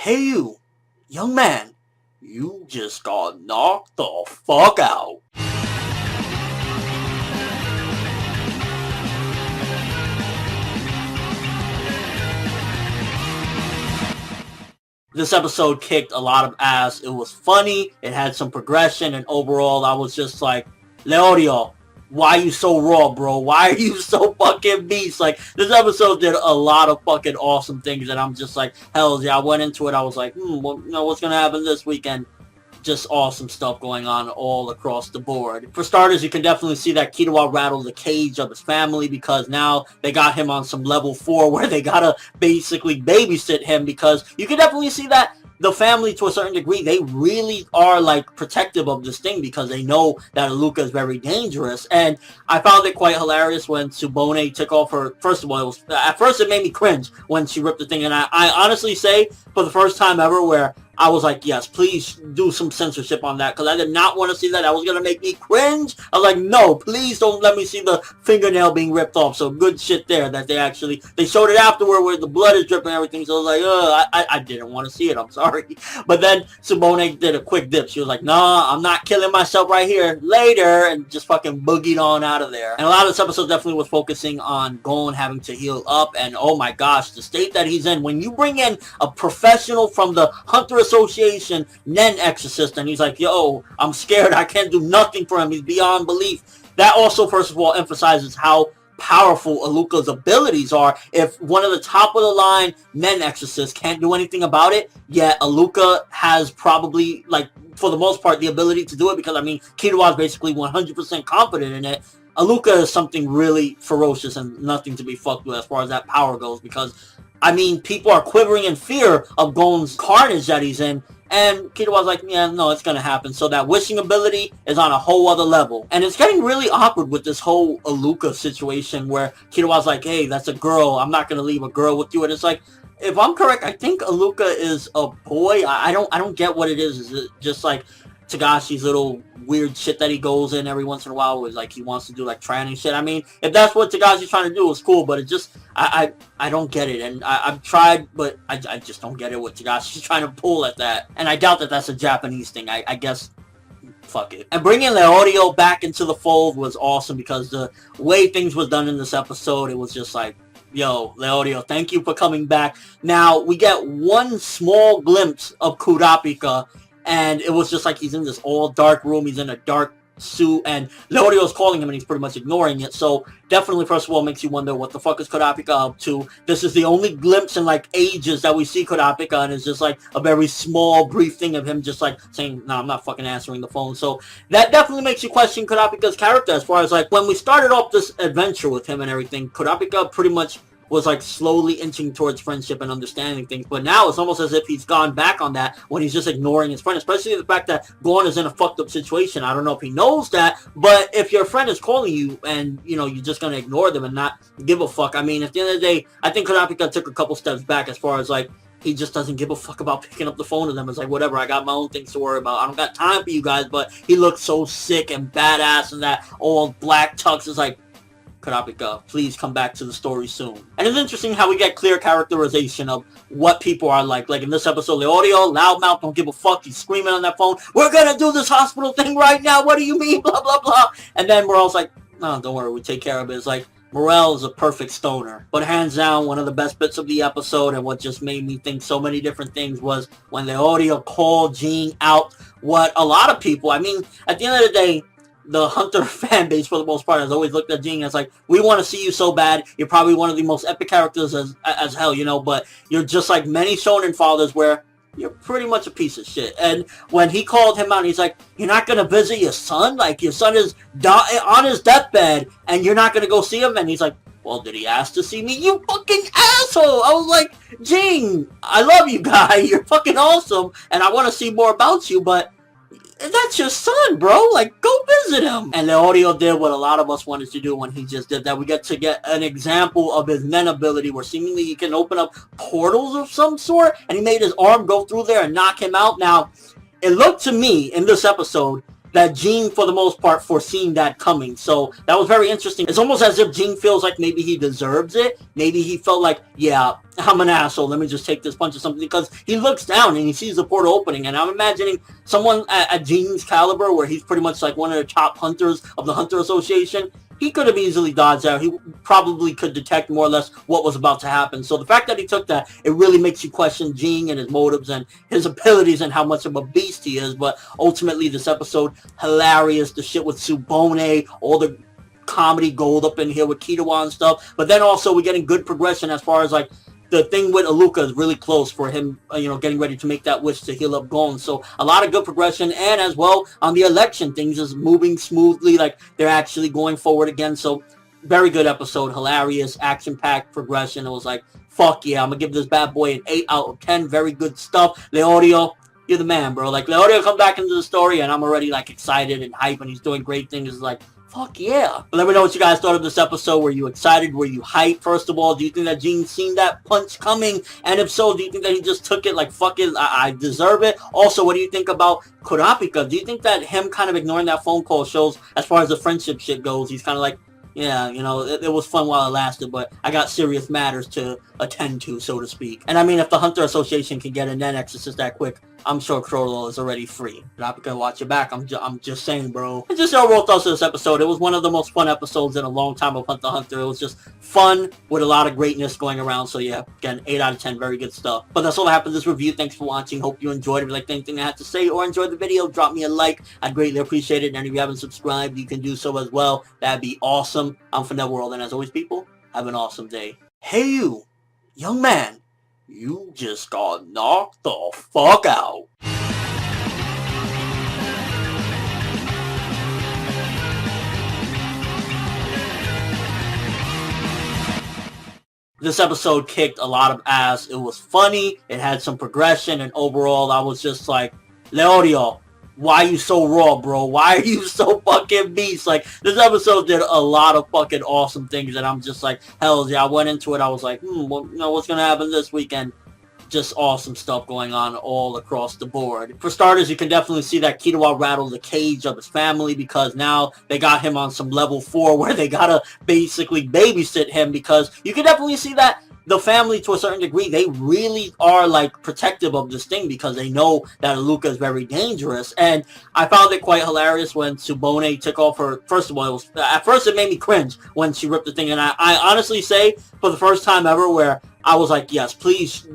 Hey you, young man, you just got knocked the fuck out. This episode kicked a lot of ass. It was funny, it had some progression, and overall I was just like, Leorio, why are you so raw, bro? Why are you so fucking beast? Like, this episode did a lot of fucking awesome things, and I'm just like, hell yeah, I went into it, I was like, what's gonna happen this weekend? Just awesome stuff going on all across the board. For starters, you can definitely see that Killua rattled the cage of his family because now they got him on some level 4 where they gotta basically babysit him, because you can definitely see that the family, to a certain degree, they really are like protective of this thing because they know that Luca is very dangerous. And I found it quite hilarious when Tsubone took off her, first of all, at first it made me cringe when she ripped the thing, and I honestly say, for the first time ever, where I was like, yes, please do some censorship on that, because I did not want to see that. That was going to make me cringe. I was like, no, please don't let me see the fingernail being ripped off. So good shit there that they showed it afterward where the blood is dripping and everything. So I was like, I didn't want to see it. I'm sorry. But then Tsubone did a quick dip. She was like, nah, I'm not killing myself right here. Later. And just fucking boogied on out of there. And a lot of this episode definitely was focusing on Gon having to heal up. And oh my gosh, the state that he's in. When you bring in a professional from the Hunter Association, Nen Exorcist, and he's like, yo, I'm scared, I can't do nothing for him, he's beyond belief. That also, first of all, emphasizes how powerful Aluka's abilities are. If one of the top of the line Nen Exorcists can't do anything about it, yet Aluka has probably, like, for the most part, the ability to do it, because, I mean, Killua is basically 100% confident in it. Aluka is something really ferocious and nothing to be fucked with as far as that power goes, because I mean, people are quivering in fear of Gon's carnage that he's in, and Killua's like, yeah, no, it's gonna happen. So that wishing ability is on a whole other level. And it's getting really awkward with this whole Aluka situation where Killua's like, hey, that's a girl, I'm not gonna leave a girl with you. And it's like, if I'm correct, I think Aluka is a boy. I don't get what it is. Is it just like Tagashi's little weird shit that he goes in every once in a while, with like he wants to do like tranny shit? I mean, if that's what Tagashi's trying to do, it's cool, but it just I don't get it, and I've tried, but I just don't get it what Tagashi's trying to pull at that, and I doubt that that's a Japanese thing. I guess fuck it. And bringing Leorio back into the fold was awesome, because the way things was done in this episode, it was just like, yo, Leorio, thank you for coming back. Now we get one small glimpse of Kurapika, and it was just like he's in this all dark room, he's in a dark suit, and Leorio's calling him and he's pretty much ignoring it. So definitely, first of all, makes you wonder what the fuck is Kurapika up to. This is the only glimpse in like ages that we see Kurapika, and it's just like a very small brief thing of him just like saying, no, I'm not fucking answering the phone. So that definitely makes you question Kurapika's character, as far as like when we started off this adventure with him and everything. Kurapika pretty much was like slowly inching towards friendship and understanding things, but now it's almost as if he's gone back on that when he's just ignoring his friend, especially the fact that Gon is in a fucked up situation. I don't know if he knows that, but if your friend is calling you and, you know, you're just gonna ignore them and not give a fuck, I mean, at the end of the day, I think Kurapika took a couple steps back, as far as like, he just doesn't give a fuck about picking up the phone to them. It's like, whatever, I got my own things to worry about. I don't got time for you guys. But he looks so sick and badass in that old black tux. It's like, Kurapika, please come back to the story soon. And it's interesting how we get clear characterization of what people are like. Like in this episode, Leorio, loudmouth, don't give a fuck. He's screaming on that phone, we're gonna do this hospital thing right now. What do you mean? Blah, blah, blah. And then Morel's like, no, don't worry, we take care of it. It's like, Morel is a perfect stoner. But hands down, one of the best bits of the episode, and what just made me think so many different things, was when Leorio called Ging out. What a lot of people, I mean, at the end of the day, the Hunter fan base, for the most part, has always looked at Ging as like, we want to see you so bad. You're probably one of the most epic characters as hell, you know, but you're just like many shonen fathers where you're pretty much a piece of shit. And when he called him out, he's like, you're not going to visit your son? Like, your son is on his deathbed, and you're not going to go see him? And he's like, well, did he ask to see me? You fucking asshole! I was like, Ging, I love you, guy. You're fucking awesome, and I want to see more about you, but that's your son, bro. Like, go visit him. And Leorio did what a lot of us wanted to do when he just did that. We get to get an example of his Nen ability, where seemingly he can open up portals of some sort, and he made his arm go through there and knock him out. Now, it looked to me in this episode that Ging, for the most part, foreseen that coming. So that was very interesting. It's almost as if Ging feels like maybe he deserves it. Maybe he felt like, yeah, I'm an asshole. Let me just take this punch or something. Because he looks down and he sees the portal opening. And I'm imagining someone at Ging's caliber, where he's pretty much like one of the top hunters of the Hunter Association, he could have easily dodged out. He probably could detect more or less what was about to happen. So the fact that he took that, it really makes you question Ging and his motives and his abilities and how much of a beast he is. But ultimately, this episode, hilarious. The shit with Tsubone, all the comedy gold up in here with Kitawa and stuff. But then also we're getting good progression as far as like the thing with Aluka is really close for him, getting ready to make that wish to heal up Gon. So a lot of good progression, and as well on the election, things is moving smoothly, like they're actually going forward again. So very good episode, hilarious, action-packed progression. It was like, fuck yeah, I'm gonna give this bad boy an 8 out of 10. Very good stuff. Leorio, you're the man, bro. Like, Leorio come back into the story, and I'm already like excited and hype, and he's doing great things. It's like, fuck yeah. But let me know what you guys thought of this episode. Were you excited? Were you hyped? First of all, do you think that Ging seen that punch coming? And if so, do you think that he just took it like, fuck it, I deserve it? Also, what do you think about Kurapika? Do you think that him kind of ignoring that phone call shows, as far as the friendship shit goes, he's kind of like, yeah, it was fun while it lasted, but I got serious matters to attend to, so to speak. And I mean, if the Hunter Association can get a Nen Exorcist that quick, I'm sure Crollo is already free. Kurapika, watch your back. I'm just saying, bro. And just your overall thoughts of this episode. It was one of the most fun episodes in a long time of Hunter x Hunter. It was just fun with a lot of greatness going around. So yeah, again, 8 out of 10, very good stuff. But that's all I have for this review. Thanks for watching. Hope you enjoyed it. If you liked anything I had to say or enjoyed the video, drop me a like. I'd greatly appreciate it. And if you haven't subscribed, you can do so as well. That'd be awesome. I'm from Networld, and as always, people, have an awesome day. Hey you, young man, you just got knocked the fuck out. This episode kicked a lot of ass. It was funny, it had some progression, and overall I was just like, Leorio, why are you so raw, bro? Why are you so fucking beast? Like, this episode did a lot of fucking awesome things, and I'm just like, hell yeah, I went into it, I was like, what's gonna happen this weekend? Just awesome stuff going on all across the board. For starters, you can definitely see that Kitawa rattled the cage of his family, because now they got him on some level 4 where they gotta basically babysit him, because you can definitely see that the family, to a certain degree, they really are like protective of this thing, because they know that Aluka is very dangerous. And I found it quite hilarious when Tsubone took off her, first of all, at first it made me cringe when she ripped the thing, and I honestly say, for the first time ever, where I was like, yes, please